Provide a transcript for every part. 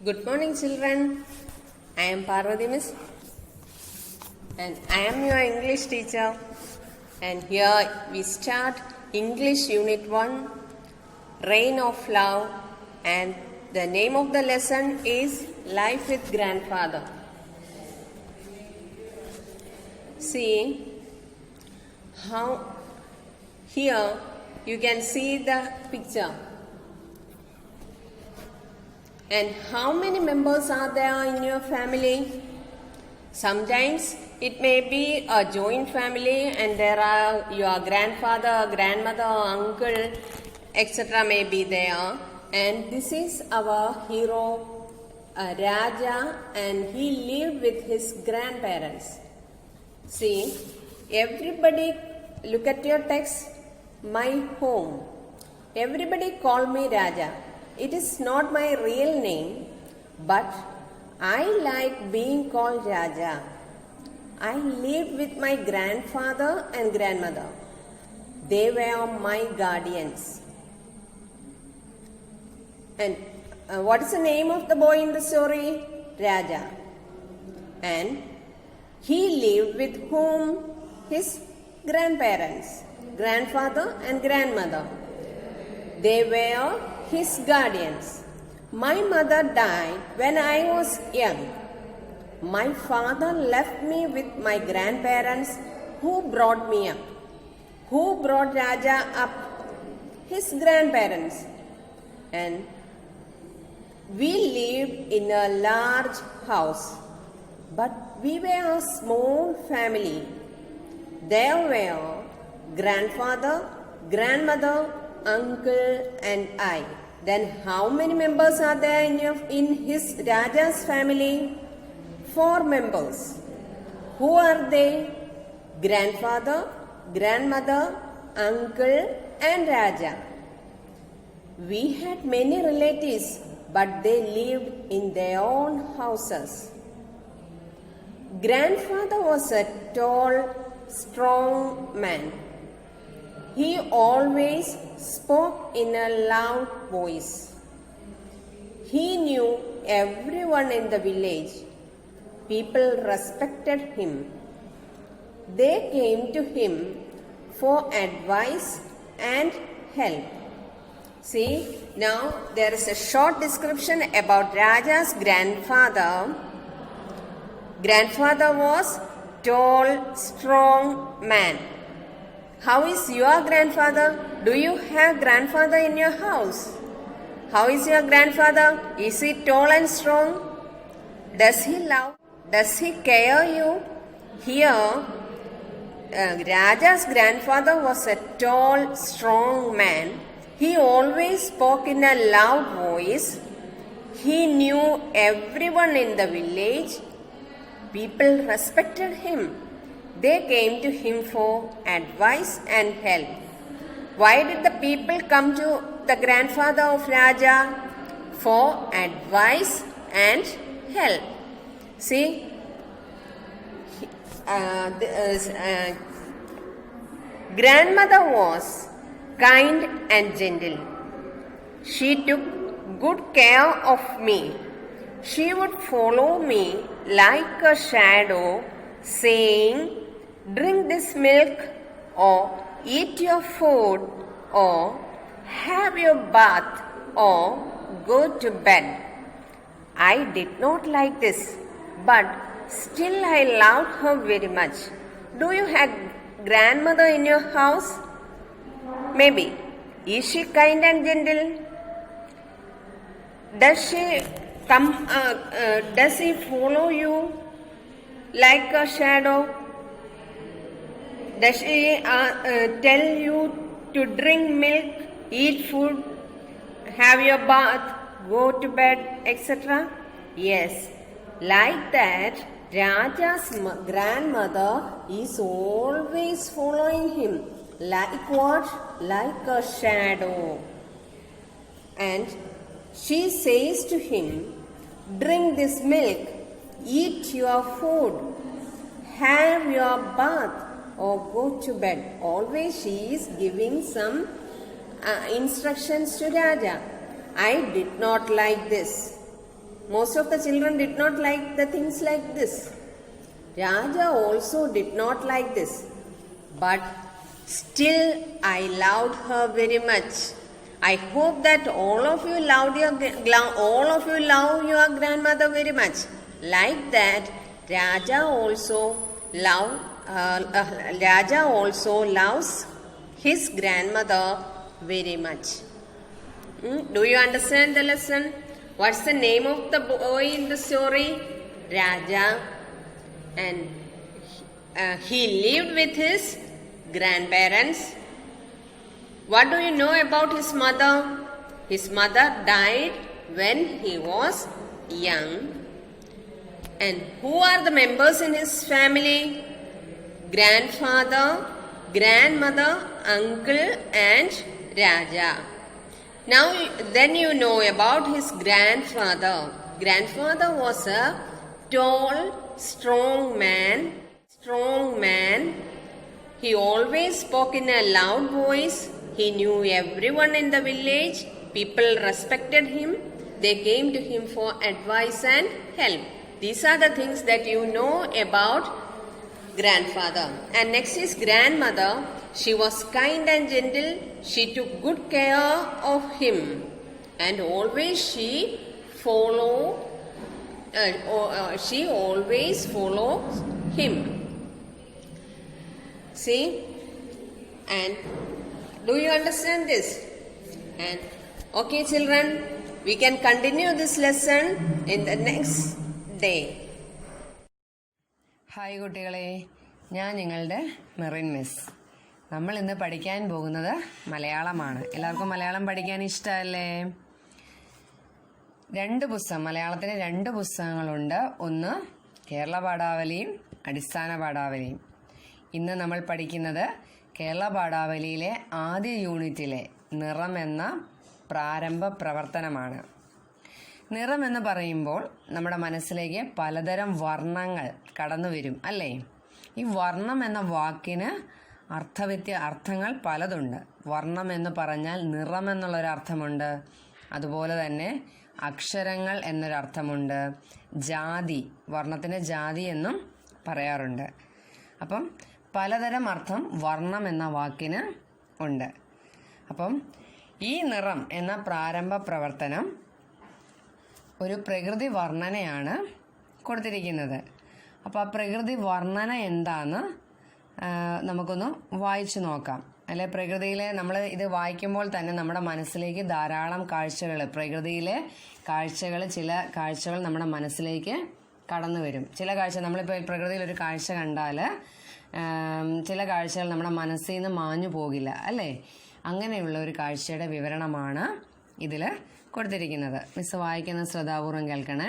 Good morning, children. I am Parvati Miss, and I am your English teacher. And here we start English Unit 1, Reign of Love, and the name of the lesson is Life with Grandfather. See how here you can see the picture. And how many members are there in your family? Sometimes it may be a joint family and there are your grandfather, grandmother, uncle, etc. may be there. And this is our hero Raja, and he lived with his grandparents. See, everybody look at your text, my home. Everybody call me Raja. It is not my real name, but I like being called Raja. I lived with my grandfather and grandmother. They were my guardians. And what is the name of the boy in the story? Raja. And he lived with whom? His grandparents, grandfather and grandmother. They were his guardians. My mother died when I was young. My father left me with my grandparents who brought me up. Who brought Raja up? His grandparents. And we lived in a large house, but we were a small family. There were grandfather, grandmother, uncle and I. Then how many members are there in his Raja's family? 4 members. Who are they? Grandfather, grandmother, uncle and Raja. We had many relatives, but they lived in their own houses. Grandfather was a tall, strong man. He always spoke in a loud voice. He knew everyone in the village. People respected him. They came to him for advice and help. See, now there is a short description about Raja's grandfather. Grandfather was tall, strong man. How is your grandfather? Do you have grandfather in your house? How is your grandfather? Is he tall and strong? Does he love? Does he care you? Here, Raja's grandfather was a tall, strong man. He always spoke in a loud voice. He knew everyone in the village. People respected him. They came to him for advice and help. Why did the people come to the grandfather of Raja? For advice and help. See, grandmother was kind and gentle. She took good care of me. She would follow me like a shadow, saying, drink this milk, or eat your food, or have your bath, or go to bed. I did not like this, but still I loved her very much. Do you have grandmother in your house? Maybe. Is she kind and gentle? Does she does he follow you like a shadow? Does she tell you to drink milk, eat food, have your bath, go to bed, etc.? Yes, like that, Raja's grandmother is always following him. Like what? Like a shadow. And she says to him, drink this milk, eat your food, have your bath, or go to bed. Always she is giving some instructions to Raja. I did not like this. most of the children did not like the things like this. Raja also did not like this. But still I loved her very much. I hope that all of you love your grandmother very much. Like that, Raja also loves his grandmother very much. Do you understand the lesson? What's the name of the boy in the story? Raja. And he lived with his grandparents. What do you know about his mother? His mother died when he was young. And who are the members in his family? Grandfather, grandmother, uncle and Raja. Now then you know about his grandfather. Grandfather was a tall, strong man. He always spoke in a loud voice. He knew everyone in the village. People respected him. They came to him for advice and help. These are the things that you know about grandfather. And next is grandmother. She was kind and gentle. She took good care of him. And always she always follows him. See? And do you understand this? And okay, children, we can continue this lesson in the next day. Hi കുട്ടികളെ, ഞാൻ നിങ്ങളുടെ Merin miss. നമ്മൾ ഇന്ന് പഠിക്കാൻ പോകുന്നത് മലയാളമാണ്. എല്ലാവർക്കും മലയാളം പഠിക്കാൻ ഇഷ്ടമല്ലേ? മലയാളത്തിന് 2 പുസ്തകങ്ങളുണ്ട്. ഒന്ന് കേരള പാഠാവലിയും അടിസ്ഥാന പാഠാവലിയും. ഇന്ന് നമ്മൾ പഠിക്കുന്നത് കേരള പാഠാവലിയിലെ ആദ്യ യൂണിറ്റിലെ നിറം എന്ന പ്രാരംഭ പ്രവർത്തനമാണ്. നിറം എന്ന് പറയുമ്പോൾ നമ്മുടെ മനസ്സിലേക്ക് പലതരം വർണ്ണങ്ങൾ കടന്നു വരും അല്ലേ? ഈ വർണ്ണം എന്ന വാക്കിന് അർത്ഥങ്ങൾ പലതുണ്ട്. വർണ്ണം എന്ന് പറഞ്ഞാൽ നിറം എന്നുള്ളൊരർത്ഥമുണ്ട്. അതുപോലെ തന്നെ അക്ഷരങ്ങൾ എന്നൊരർത്ഥമുണ്ട്. ജാതി, വർണ്ണത്തിന് ജാതി എന്നും പറയാറുണ്ട്. അപ്പം പലതരം അർത്ഥം വർണ്ണം എന്ന വാക്കിന് ഉണ്ട്. അപ്പം ഈ നിറം എന്ന പ്രാരംഭ പ്രവർത്തനം ഒരു പ്രകൃതി വർണ്ണനയാണ് കൊടുത്തിരിക്കുന്നത്. അപ്പോൾ ആ പ്രകൃതി വർണ്ണന എന്താന്ന് നമുക്കൊന്ന് വായിച്ചു നോക്കാം. അല്ലെ, പ്രകൃതിയിലെ നമ്മൾ ഇത് വായിക്കുമ്പോൾ തന്നെ നമ്മുടെ മനസ്സിലേക്ക് ധാരാളം കാഴ്ചകൾ, പ്രകൃതിയിലെ കാഴ്ചകൾ, ചില കാഴ്ചകൾ നമ്മുടെ മനസ്സിലേക്ക് കടന്നു വരും. ചില കാഴ്ച, നമ്മളിപ്പോൾ പ്രകൃതിയിൽ ഒരു കാഴ്ച കണ്ടാൽ ചില കാഴ്ചകൾ നമ്മുടെ മനസ്സിൽ നിന്ന് മാഞ്ഞു പോകില്ല അല്ലേ? അങ്ങനെയുള്ള ഒരു കാഴ്ചയുടെ വിവരണമാണ് ഇതിൽ കൊടുത്തിരിക്കുന്നത്. മിസ് വായിക്കുന്ന ശ്രദ്ധാപൂർവം കേൾക്കണേ.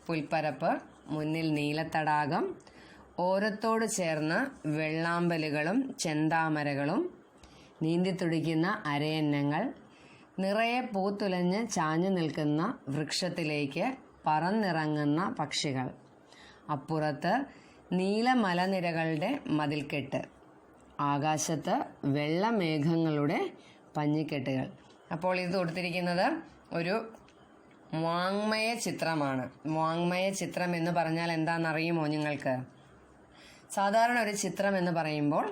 പുൽപ്പരപ്പ്, മുന്നിൽ നീലത്തടാകം, ഓരത്തോട് ചേർന്ന് വെള്ളാമ്പലുകളും ചെന്താമരകളും, നീന്തിത്തുടിക്കുന്ന അരയന്നങ്ങൾ, നിറയെ പൂത്തുലഞ്ഞ് ചാഞ്ഞു നിൽക്കുന്ന വൃക്ഷത്തിലേക്ക് പറന്നിറങ്ങുന്ന പക്ഷികൾ, അപ്പുറത്ത് നീലമലനിരകളുടെ മതിൽക്കെട്ട്, ആകാശത്ത് വെള്ളമേഘങ്ങളുടെ പഞ്ഞിക്കെട്ടുകൾ. അപ്പോൾ ഇത് കൊടുത്തിരിക്കുന്നത് ഒരു വാങ്മയ ചിത്രമാണ്. വാങ്മയ ചിത്രം എന്ന് പറഞ്ഞാൽ എന്താണെന്നറിയുമോ നിങ്ങൾക്ക്? സാധാരണ ഒരു ചിത്രം എന്ന് പറയുമ്പോൾ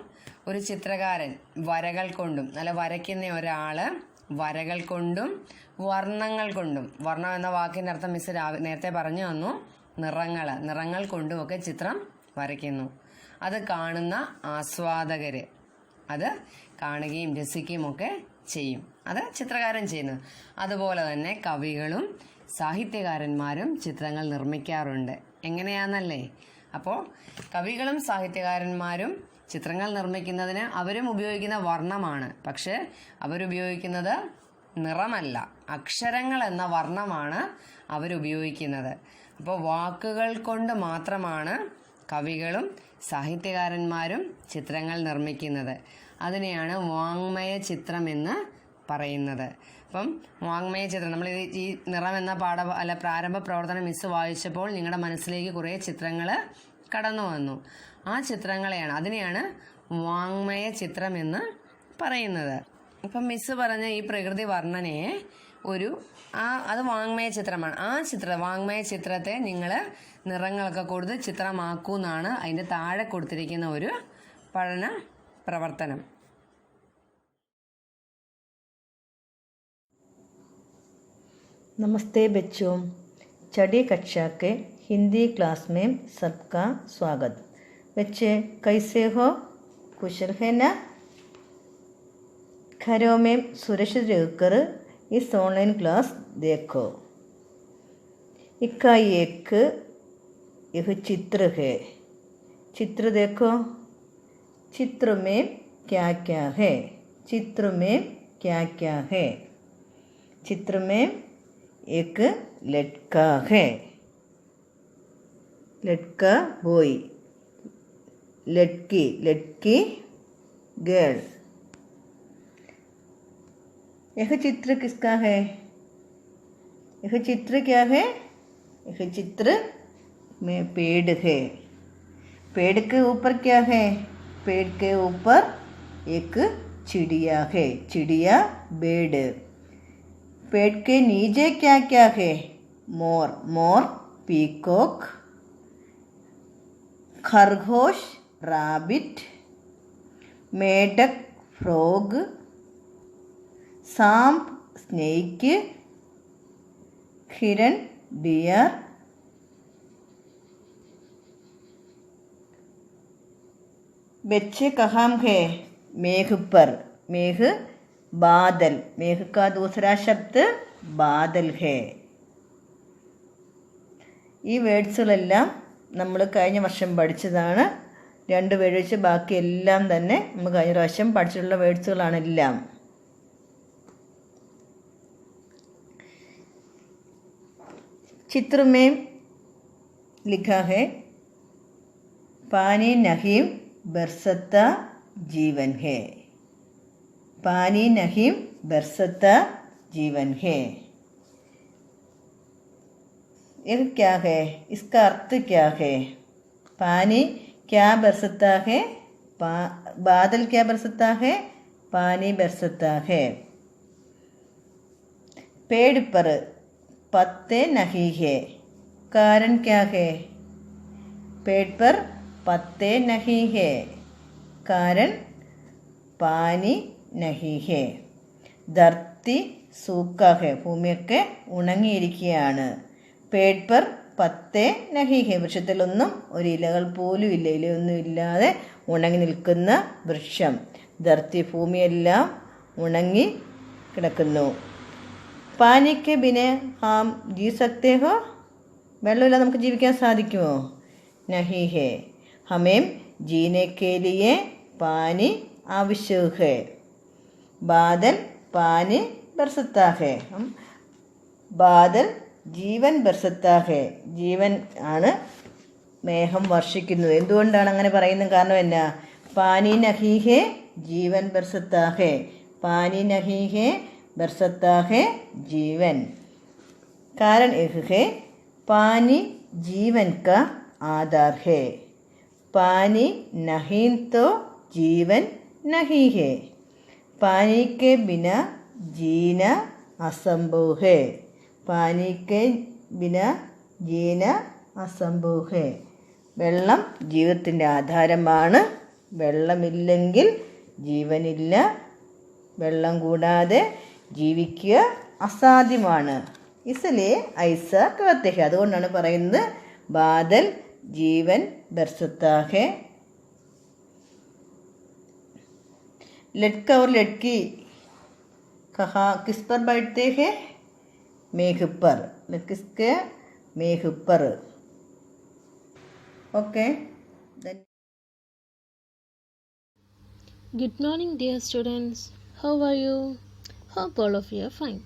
ഒരു ചിത്രകാരൻ വരകൾ കൊണ്ടും, അല്ല വരയ്ക്കുന്ന ഒരാൾ വരകൾ കൊണ്ടും വർണ്ണങ്ങൾ കൊണ്ടും, വർണ്ണം എന്ന വാക്കിൻ്റെ അർത്ഥം മിസ് നേരത്തെ പറഞ്ഞു തന്നു, നിറങ്ങൾ കൊണ്ടുമൊക്കെ ചിത്രം വരയ്ക്കുന്നു. അത് കാണുന്ന ആസ്വാദകർ അത് കാണുകയും രസിക്കുകയും ഒക്കെ ചെയ്യും. അത് ചിത്രകാരൻ ചെയ്യുന്നു. അതുപോലെ തന്നെ കവികളും സാഹിത്യകാരന്മാരും ചിത്രങ്ങൾ നിർമ്മിക്കാറുണ്ട്. എങ്ങനെയാണെന്നല്ലേ? അപ്പോൾ കവികളും സാഹിത്യകാരന്മാരും ചിത്രങ്ങൾ നിർമ്മിക്കുന്നതിന് അവരും ഉപയോഗിക്കുന്ന വർണ്ണമാണ്. പക്ഷെ അവരുപയോഗിക്കുന്നത് നിറമല്ല, അക്ഷരങ്ങൾ എന്ന വർണ്ണമാണ് അവരുപയോഗിക്കുന്നത്. അപ്പോൾ വാക്കുകൾ കൊണ്ട് മാത്രമാണ് കവികളും സാഹിത്യകാരന്മാരും ചിത്രങ്ങൾ നിർമ്മിക്കുന്നത്. അതിനെയാണ് വാങ്മയ ചിത്രം എന്ന് പറയുന്നത്. അപ്പം വാങ്മയ ചിത്രം, നമ്മൾ ഈ നിറം എന്ന പ്രാരംഭ പ്രവർത്തനം മിസ് വായിച്ചപ്പോൾ നിങ്ങളുടെ മനസ്സിലേക്ക് കുറേ ചിത്രങ്ങൾ കടന്നു വന്നു. ആ ചിത്രങ്ങളെയാണ്, അതിനെയാണ് വാങ്മയ ചിത്രം എന്ന് പറയുന്നത്. ഇപ്പം മിസ് പറഞ്ഞ ഈ പ്രകൃതി വർണ്ണനയെ അത് വാങ്മയ ചിത്രമാണ്. വാങ്മയ ചിത്രത്തെ നിങ്ങൾ നിറങ്ങളൊക്കെ കൊടുത്ത് ചിത്രമാക്കൂ എന്നാണ് അതിൻ്റെ താഴെ കൊടുത്തിരിക്കുന്ന ഒരു പഠന പ്രവർത്തനം. नमस्ते बच्चों, छठी कक्षा के हिंदी क्लास में सबका स्वागत. बच्चे कैसे हो? कुशल है ना? घरों में सुरक्षित रहकर इस ऑनलाइन क्लास देखो. इक्का एक यह चित्र है. चित्र देखो. चित्र में क्या क्या है? चित्र में क्या क्या है? चित्र में एक लड़का है. लड़का बॉय, लड़की गर्ल. यह चित्र किसका है? यह चित्र क्या है? यह चित्र में पेड़ है. पेड़ के ऊपर क्या है? पेड़ के ऊपर एक चिड़िया है. चिड़िया बर्ड. पेड़ के नीचे क्या क्या है? मोर पीकॉक, खरगोश रैबिट, मेढक फ्रॉग, सांप स्नेक, हिरन डियर, बच्चे कहाँ है? मेघ पर. मेघ बादल. मेघ का दूसरा शब्द बादल है. ഈ വേർഡ്സുകളെല്ലാം നമ്മൾ കഴിഞ്ഞ വർഷം പഠിച്ചതാണ്. 2 വേർഡ് വെച്ച് ബാക്കി എല്ലാം തന്നെ നമ്മൾ കഴിഞ്ഞ പ്രാവശ്യം പഠിച്ചിട്ടുള്ള വേർഡ്സുകളാണ് എല്ലാം. चित्र में लिखा है पानी नहीं बरसता जीवन है. पानी नहीं बरसता जीवन है. यह क्या है? इसका अर्थ क्या है? पानी क्या बरसता है? बादल क्या बरसता है? पानी बरसता है. पेड़ पर पत्ते नहीं है. कारण क्या है? पेड़ पर पत्ते नहीं है. कारण पानी नहीं है. ധർത്തി सूखा है. ഭൂമിയൊക്കെ ഉണങ്ങിയിരിക്കുകയാണ്. പേട് പർ പത്തേ നഹി ഹെ. വൃക്ഷത്തിലൊന്നും ഒരു ഇലകൾ പോലും ഇല്ല. ഇലയൊന്നും ഇല്ലാതെ ഉണങ്ങി നിൽക്കുന്ന വൃക്ഷം. ധർത്തി ഭൂമിയെല്ലാം ഉണങ്ങി കിടക്കുന്നു. പാനിക്ക് ബിനെ ഹാം ജീ സക്തേ ഹോ? വെള്ളമില്ലാതെ നമുക്ക് ജീവിക്കാൻ സാധിക്കുമോ? നഹി ഹെ. ഹമേം ജീനെ കെ ലിയെ പാനി ആവശ്യക് ഹെ. ബാദൽ പാനി ബർസത്താ ഹെ. ബാദൽ ജീവൻ ബർസത്താ ഹെ. ജീവൻ ആണ് മേഘം വർഷിക്കുന്നത്. എന്തുകൊണ്ടാണ് അങ്ങനെ പറയുന്നത്? കാരണം എന്നാ? പാനി നഹി ഹെ ജീവൻ ബർസത്താ ഹെ. പാനി നഹി ഹെ ബർസത്താ ഹെ ജീവൻ. कारण यह है पानी जीवन का आधार है. पानी नहीं तो जीवन नहीं है. पानी के बिना जीना असंभव है. पानी के बिना जीना असंभव है. വെള്ളം ജീവിതത്തിൻ്റെ ആധാരമാണ്. വെള്ളമില്ലെങ്കിൽ ജീവനില്ല. വെള്ളം കൂടാതെ ജീവിക്കുക അസാധ്യമാണ്. इसलिए ऐसा कहते हैं. അതുകൊണ്ടാണ് പറയുന്നത് बादल जीवन बरसता है. लड़का और लड़की कहाँ किस पर बैठते हैं? मेघ पर. किसके? मेघ पर. Okay. Good morning, dear students. How are you? Hope all of you are fine.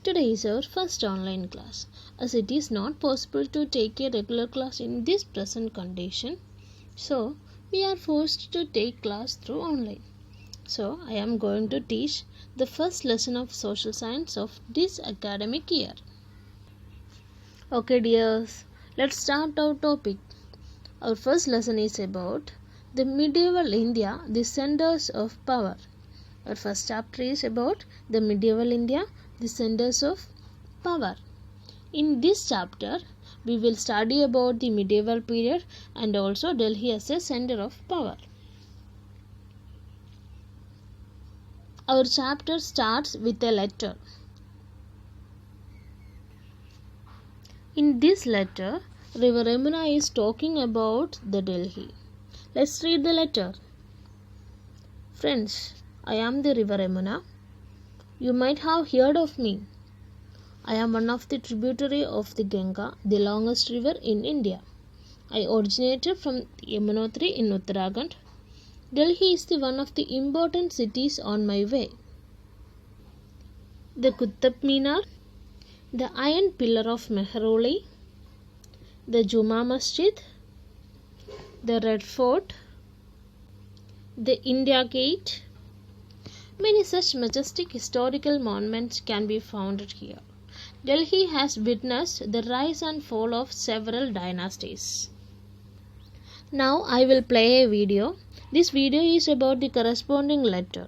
Today is our first online class. As it is not possible to take a regular class in this present condition, so we are forced to take class through online. So I am going to teach the first lesson of social science of this academic year. Okay dears, let's start our topic. Our first lesson is about the medieval India, the centers of power. Our first chapter is about the medieval India, the centers of power. In this chapter, we will study about the medieval period and also Delhi as a center of power. Our chapter starts with a letter. In this letter, River Yamuna is talking about the Delhi. Let's read the letter. Friends, I am the River Yamuna. You might have heard of me. I am one of the tributary of the Ganga, the longest river in India. I originated from Yamunotri in Uttarakhand. Delhi is the one of the important cities on my way. The Qutub Minar, the Iron Pillar of Mehrauli, the Juma Masjid, the Red Fort, the India Gate. Many such majestic historical monuments can be found here. Delhi has witnessed the rise and fall of several dynasties. Now I will play a video. This video is about the corresponding letter.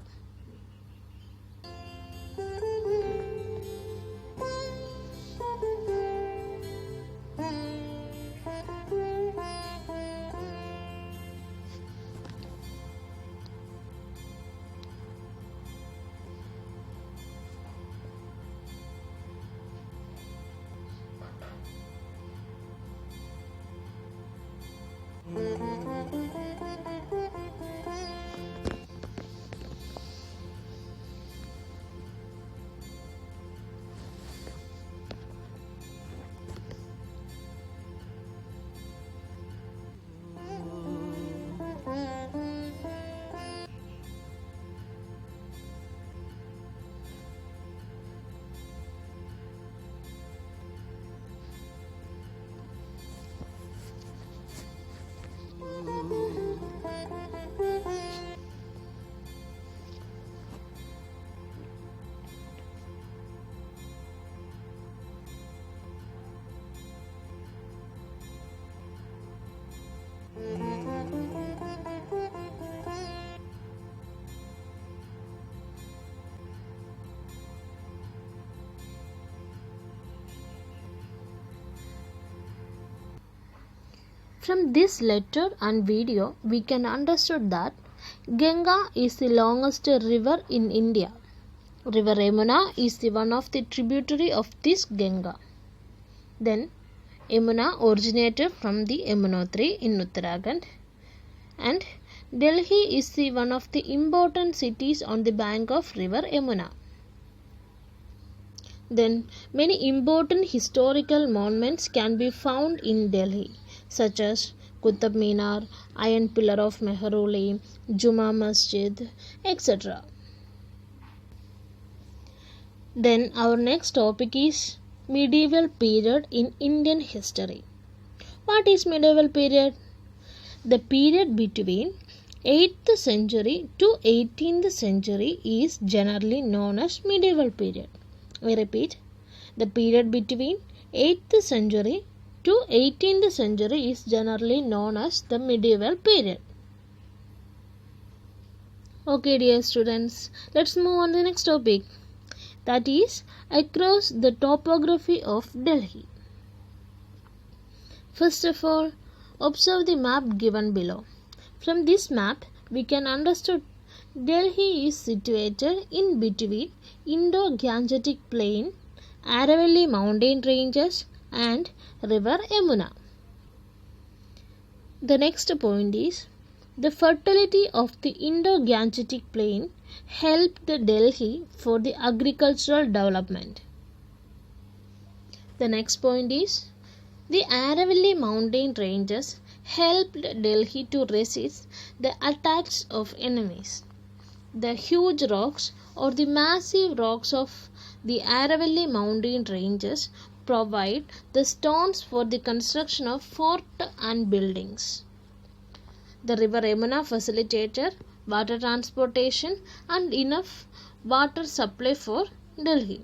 From this letter and video, we can understand that Ganga is the longest river in India. River Yamuna is the one of the tributary of this Ganga. Then Yamuna originated from the Yamunotri in Uttarakhand, and Delhi is the one of the important cities on the bank of river Yamuna. Then many important historical monuments can be found in Delhi, such as Qutub Minar, Iron Pillar of Mehrauli, Juma Masjid, etc. Then our next topic is medieval period in Indian history. What is medieval period? The period between 8th century to 18th century is generally known as medieval period. I repeat, the period between 8th century to 18th century is generally known as the medieval period. Okay, dear students, let's move on to the next topic, that is across the topography of Delhi. First of all, observe the map given below. From this map, we can understand Delhi is situated in between Indo-Gangetic Plain, Aravalli mountain ranges and river Yamuna. The next point is the fertility of the Indo-Gangetic Plain helped Delhi for the agricultural development. The next point is the Aravalli mountain ranges helped Delhi to resist the attacks of enemies. The huge rocks or the massive rocks of the Aravalli mountain ranges provide the stones for the construction of fort and buildings. The river Yamuna facilitated water transportation and enough water supply for Delhi.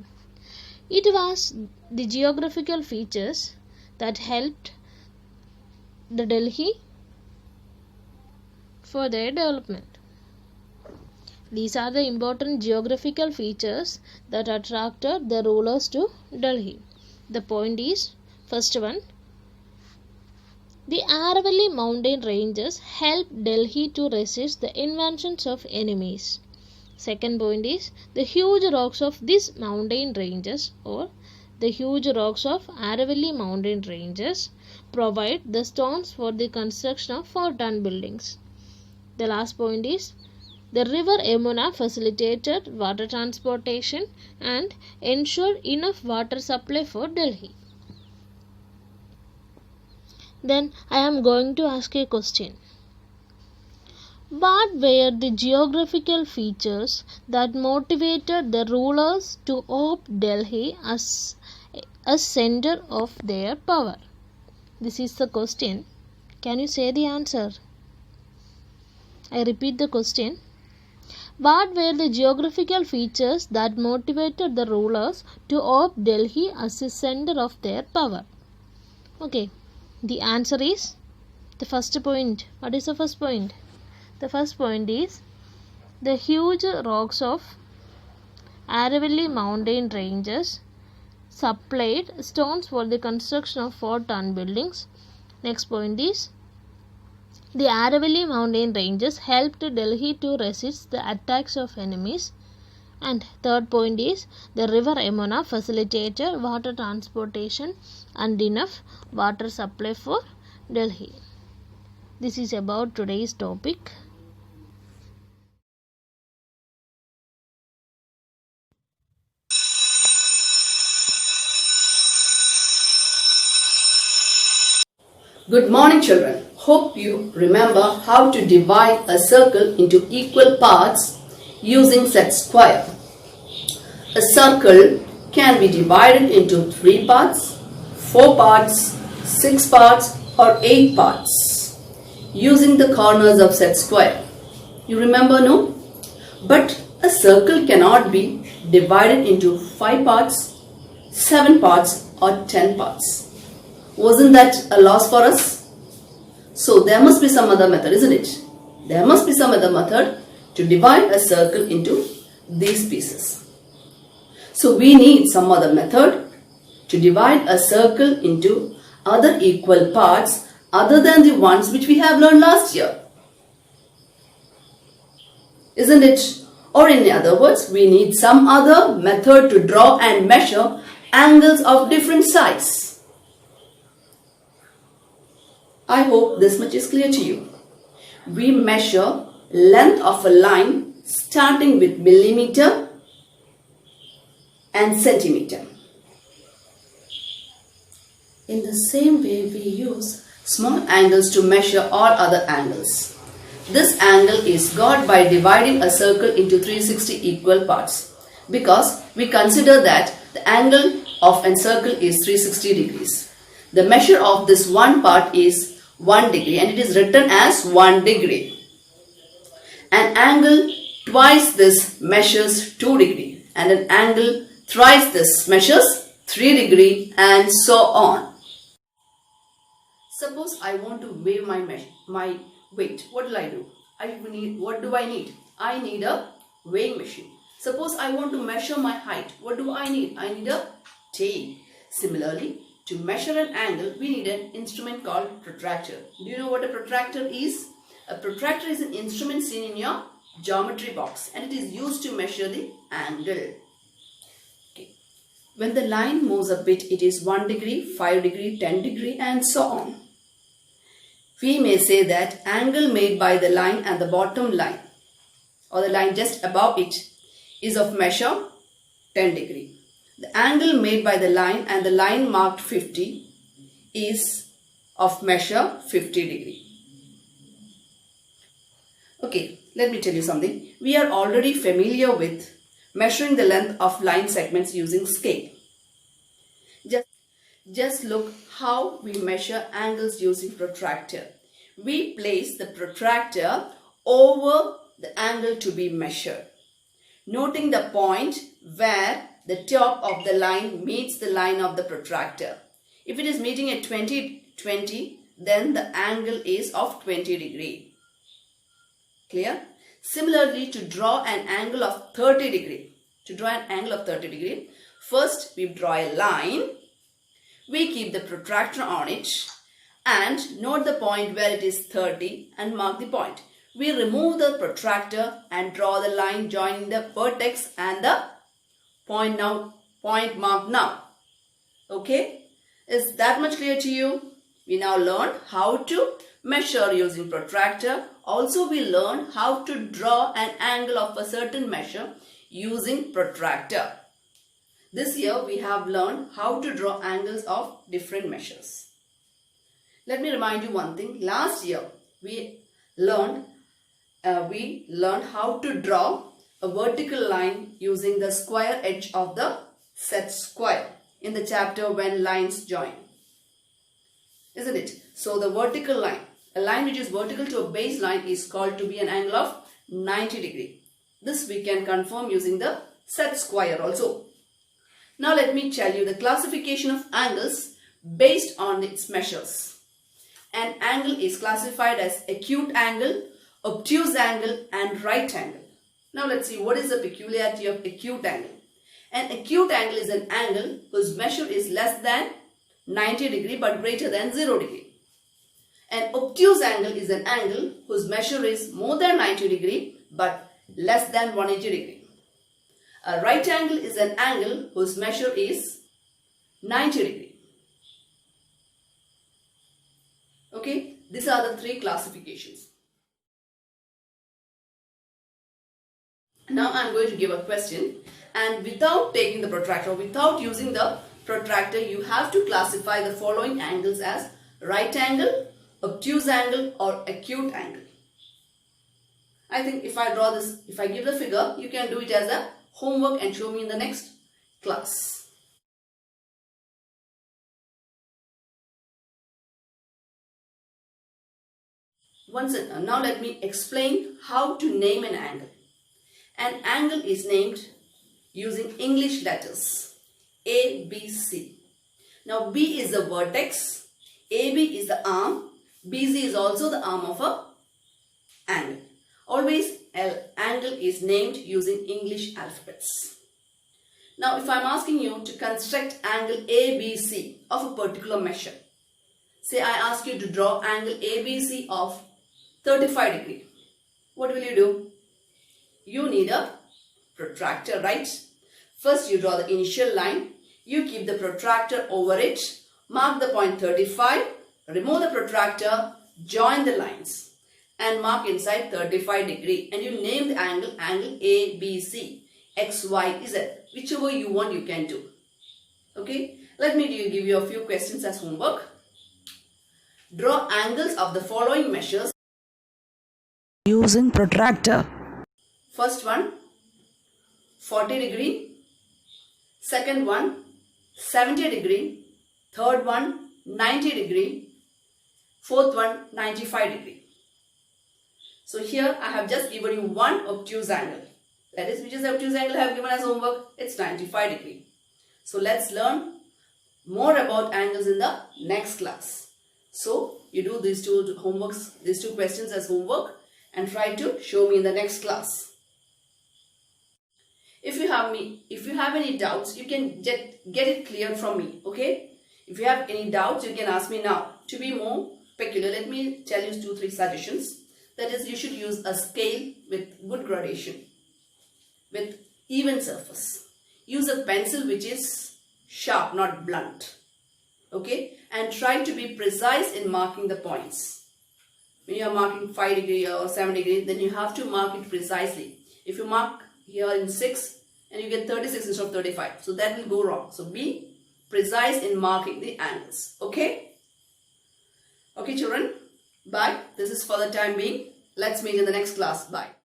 It was the geographical features that helped the Delhi for their development. These are the important geographical features that attracted the rulers to Delhi. The point is, first one, the Aravalli mountain ranges helped Delhi to resist the invasions of enemies. Second point is, the huge rocks of these mountain ranges or the huge rocks of Aravalli mountain ranges provide the stones for the construction of fort and buildings. The last point is, the river Yamuna facilitated water transportation and ensured enough water supply for Delhi. Then I am going to ask a question. What were the geographical features that motivated the rulers to opt Delhi as a center of their power? This is the question. Can you say the answer? I repeat the question. What were the geographical features that motivated the rulers to opt Delhi as a center of their power? Okay. The answer is the first point. What is the first point? The first point is the huge rocks of Aravalli mountain ranges supplied stones for the construction of fort and buildings. Next point is the Aravalli mountain ranges helped Delhi to resist the attacks of enemies. And third point is the river Yamuna facilitated water transportation and enough water supply for Delhi. This is about today's topic. Good morning, children. Hope you remember how to divide a circle into equal parts using set square. A circle can be divided into 3 parts, 4 parts, 6 parts or 8 parts using the corners of set square. You remember, no? But a circle cannot be divided into 5 parts, 7 parts or 10 parts. Wasn't that a loss for us? So there must be some other method, isn't it? There must be some other method to divide a circle into these pieces. So we need some other method to divide a circle into other equal parts other than the ones which we have learned last year. Isn't it? Or in other words, we need some other method to draw and measure angles of different sides. I hope this much is clear to you. We measure length of a line starting with millimeter and centimeter. In the same way, we use small angles to measure all other angles. This angle is got by dividing a circle into 360 equal parts, because we consider that the angle of a circle is 360 degrees. The measure of this one part is 1 degree and it is written as 1 degree. An angle twice this measures 2 degree and an angle thrice this measures 3 degree and so on. Suppose I want to weigh my weight. What will I do? What do I need? I need a weighing machine. Suppose I want to measure my height. What do I need? I need a tape. Similarly, to measure an angle, we need an instrument called protractor. Do you know what a protractor is? A protractor is an instrument seen in your geometry box and it is used to measure the angle. Okay. When the line moves a bit, it is 1 degree, 5 degree, 10 degree and so on. We may say that angle made by the line and the bottom line or the line just above it is of measure 10 degree. The angle made by the line and the line marked 50 is of measure 50 degree. Okay, let me tell you something. We are already familiar with measuring the length of line segments using scale. Just look how we measure angles using protractor. We place the protractor over the angle to be measured, noting the point where the top of the line meets the line of the protractor. If it is meeting at 20, then the angle is of 20 degree. Clear? Similarly, to draw an angle of 30 degree, first we draw a line, we keep the protractor on it and note the point where it is 30 and mark the point. We remove the protractor and draw the line joining the vertex and the point marked now. Okay, is that much clear to you? We now learned how to measure using protractor. Also, we learned how to draw an angle of a certain measure using protractor. This year, we have learned how to draw angles of different measures. Let me remind you one thing. Last year, we learned how to draw a vertical line using the square edge of the set square in the chapter When Lines Join. Isn't it? So the vertical line, a line which is vertical to a baseline, is called to be an angle of 90 degree. This we can confirm using the set square also. Now let me tell you the classification of angles based on its measures. An angle is classified as acute angle, obtuse angle and right angle. Now let's see what is the peculiarity of acute angle. An acute angle is an angle whose measure is less than 90 degree but greater than 0 degree. An obtuse angle is an angle whose measure is more than 90 degree but less than 180 degree. A right angle is an angle whose measure is 90 degree. Okay, these are the three classifications. Now I am going to give a question, and without taking the protractor, without using the protractor, you have to classify the following angles as right angle, obtuse angle or acute angle. I think if I draw this, if I give the figure, you can do it as a homework and show me in the next class. Now let me explain how to name an angle. An angle is named using English letters A, B, C. Now B is the vertex, AB is the arm, BC is also the arm of a angle. Always an angle is named using English alphabets. Now if I am asking you to construct angle ABC of a particular measure, say I ask you to draw angle ABC of 35 degree, what will you do? You need a protractor, right? First you draw the initial line, you keep the protractor over it, mark the point 35, remove the protractor, join the lines and mark inside 35 degree and you name the angle ABC, X, Y, Z, whichever you want you can do. Okay, let me give you a few questions as homework. Draw angles of the following measures using protractor. First one 40 degree, second one 70 degree, third one 90 degree, fourth one 95 degree. So here I have just given you one obtuse angle. That is, which is the obtuse angle I have given as homework? It's 95 degree. So let's learn more about angles in the next class. So you do these two homeworks, these two questions as homework and try to show me in the next class. If you have any doubts, you can get it cleared from me, okay? If you have any doubts, you can ask me now. To be more peculiar, let me tell you 2-3 suggestions. That is, you should use a scale with good gradation, with even surface. Use a pencil which is sharp, not blunt, okay? And try to be precise in marking the points. When you are marking 5 degree or 7 degree, then you have to mark it precisely. If you mark here in 6 and you get 36 instead of 35, so that will go wrong. So be precise in marking the angles. Okay? Okay children, bye. This is for the time being. Let's meet in the next class. Bye.